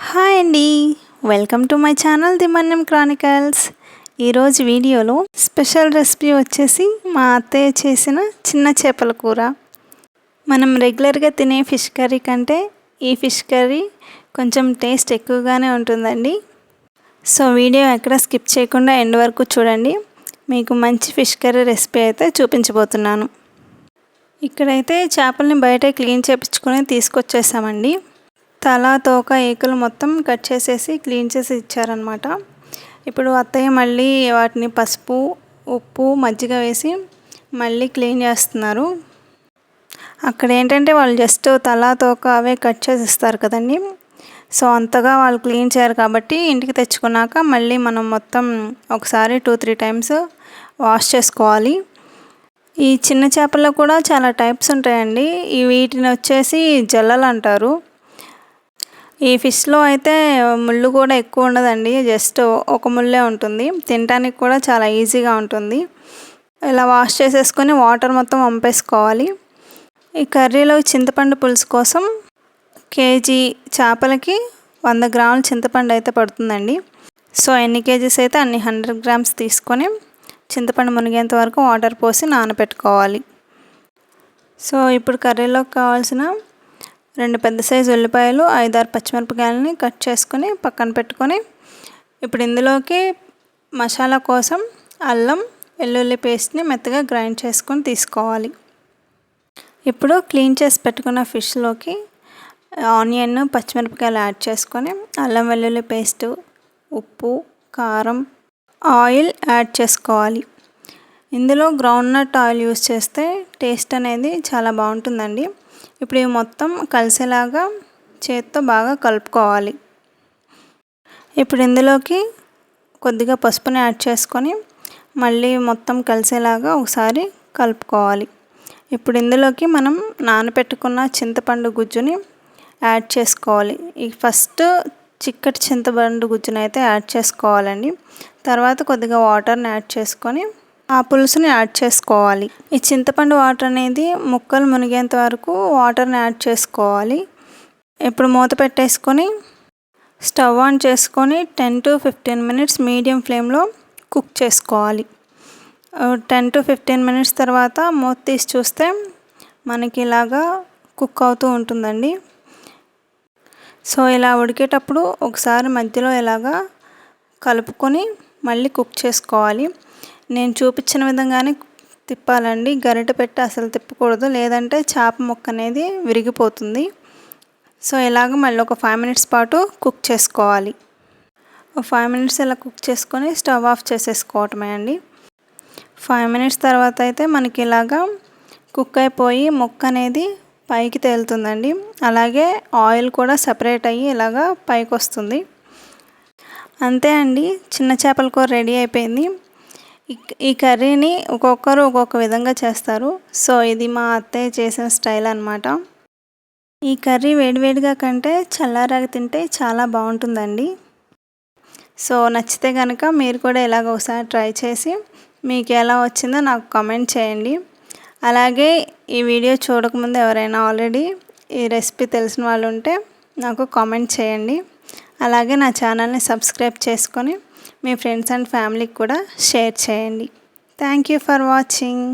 Hi అండి, welcome to my channel the Mannem Chronicles. ఈరోజు వీడియోలో స్పెషల్ రెసిపీ వచ్చేసి మా అత్తయ్య చేసిన చిన్న చేపల కూర. మనం రెగ్యులర్గా తినే ఫిష్ కర్రీ కంటే ఈ ఫిష్ కర్రీ కొంచెం టేస్ట్ ఎక్కువగానే ఉంటుందండి. సో వీడియో ఎక్కడ స్కిప్ చేయకుండా ఎండ్ వరకు చూడండి. మీకు మంచి ఫిష్ కర్రీ రెసిపీ అయితే చూపించబోతున్నాను. ఇక్కడైతే చేపల్ని బయట క్లీన్ చేయించుకొని తీసుకొచ్చేసామండి. తల తోక ఏకలు మొత్తం కట్ చేసేసి క్లీన్ చేసి ఇచ్చారనమాట. ఇప్పుడు అత్తయ్య మళ్ళీ వాటిని పసుపు ఉప్పు మజ్జిగ వేసి మళ్ళీ క్లీన్ చేస్తున్నారు. అక్కడ ఏంటంటే వాళ్ళు జస్ట్ తల తోక అవే కట్ చేసి ఇస్తారు కదండి. సో అంతగా వాళ్ళు క్లీన్ చేయరు కాబట్టి ఇంటికి తెచ్చుకున్నాక మళ్ళీ మనం మొత్తం ఒకసారి 2-3 టైమ్స్ వాష్ చేసుకోవాలి. ఈ చిన్న చేపల్లో కూడా చాలా టైప్స్ ఉంటాయండి. వీటిని వచ్చేసి జల్లలు అంటారు. ఈ ఫిష్లో అయితే ముళ్ళు కూడా ఎక్కువ ఉండదండి, జస్ట్ ఒక ముళ్ళే ఉంటుంది. తినడానికి కూడా చాలా ఈజీగా ఉంటుంది. ఇలా వాష్ చేసేసుకొని వాటర్ మొత్తం వంపేసుకోవాలి. ఈ కర్రీలో చింతపండు పులుసు కోసం కేజీ చేపలకి 100 గ్రాముల చింతపండు అయితే పడుతుందండి. సో ఎన్ని కేజీస్ అయితే అన్ని 100 గ్రామ్స్ తీసుకొని చింతపండు మునిగేంత వరకు వాటర్ పోసి నానబెట్టుకోవాలి. సో ఇప్పుడు కర్రీలోకి కావాల్సిన 2 పెద్ద సైజు ఉల్లిపాయలు 5-6 పచ్చిమిరపకాయలని కట్ చేసుకొని పక్కన పెట్టుకొని ఇప్పుడు ఇందులోకి మసాలా కోసం అల్లం వెల్లుల్లి పేస్ట్ని మెత్తగా గ్రైండ్ చేసుకొని తీసుకోవాలి. ఇప్పుడు క్లీన్ చేసి పెట్టుకున్న ఫిష్లోకి ఆనియన్ పచ్చిమిరపకాయలు యాడ్ చేసుకొని అల్లం వెల్లుల్లి పేస్ట్ ఉప్పు కారం ఆయిల్ యాడ్ చేసుకోవాలి. ఇందులో గ్రౌండ్నట్ ఆయిల్ యూస్ చేస్తే టేస్ట్ అనేది చాలా బాగుంటుందండి. ఇప్పుడు ఇవి మొత్తం కలిసేలాగా చేత్తో బాగా కలుపుకోవాలి. ఇప్పుడు ఇందులోకి కొద్దిగా పసుపుని యాడ్ చేసుకొని మళ్ళీ మొత్తం కలిసేలాగా ఒకసారి కలుపుకోవాలి. ఇప్పుడు ఇందులోకి మనం నానబెట్టుకున్న చింతపండు గుజ్జుని యాడ్ చేసుకోవాలి. ఈ ఫస్ట్ చిక్కటి చింతపండు గుజ్జుని అయితే యాడ్ చేసుకోవాలండి. తర్వాత కొద్దిగా వాటర్ని యాడ్ చేసుకొని ఆ పులుసుని యాడ్ చేసుకోవాలి. ఈ చింతపండు వాటర్ అనేది ముక్కలు మునిగేంత వరకు వాటర్ని యాడ్ చేసుకోవాలి. ఇప్పుడు మూత పెట్టేసుకొని స్టవ్ ఆన్ చేసుకొని 10-15 మినిట్స్ మీడియం ఫ్లేమ్లో కుక్ చేసుకోవాలి. 10-15 మినిట్స్ తర్వాత మూత తీసి చూస్తే మనకి ఇలాగా కుక్ అవుతూ ఉంటుందండి. సో ఇలా ఉడికేటప్పుడు ఒకసారి మధ్యలో ఇలాగా కలుపుకొని మళ్ళీ కుక్ చేసుకోవాలి. నేను చూపించిన విధంగానే తిప్పాలండి, గరిటె పెట్టి అసలు తిప్పకూడదు, లేదంటే చేప ముక్క అనేది విరిగిపోతుంది. సో ఇలాగ మళ్ళీ ఒక 5 మినిట్స్ పాటు కుక్ చేసుకోవాలి. ఒక 5 మినిట్స్ ఇలా కుక్ చేసుకొని స్టవ్ ఆఫ్ చేసేసుకోవటమే అండి. 5 మినిట్స్ తర్వాత అయితే మనకి ఇలాగా కుక్ అయిపోయి ముక్క అనేది పైకి తేలుతుందండి. అలాగే ఆయిల్ కూడా సపరేట్ అయ్యి ఇలాగా పైకి వస్తుంది. అంతే అండి, చిన్న చేపల కూర రెడీ అయిపోయింది. ఈ కర్రీని ఒక్కొక్కరు ఒక్కొక్క విధంగా చేస్తారు. సో ఇది మా అత్తయ్య చేసిన స్టైల్ అనమాట. ఈ కర్రీ వేడివేడిగా కంటే చల్లారాక తింటే చాలా బాగుంటుందండి. సో నచ్చితే కనుక మీరు కూడా ఇలాగ ఒకసారి ట్రై చేసి మీకు ఎలా వచ్చిందో నాకు కామెంట్ చేయండి. అలాగే ఈ వీడియో చూడకముందు ఎవరైనా ఆల్రెడీ ఈ రెసిపీ తెలిసిన వాళ్ళు ఉంటే నాకు కామెంట్ చేయండి. అలాగే నా ఛానల్ని సబ్స్క్రైబ్ చేసుకొని మీ ఫ్రెండ్స్ అండ్ ఫ్యామిలీకి కూడా షేర్ చేయండి. Thank you for watching.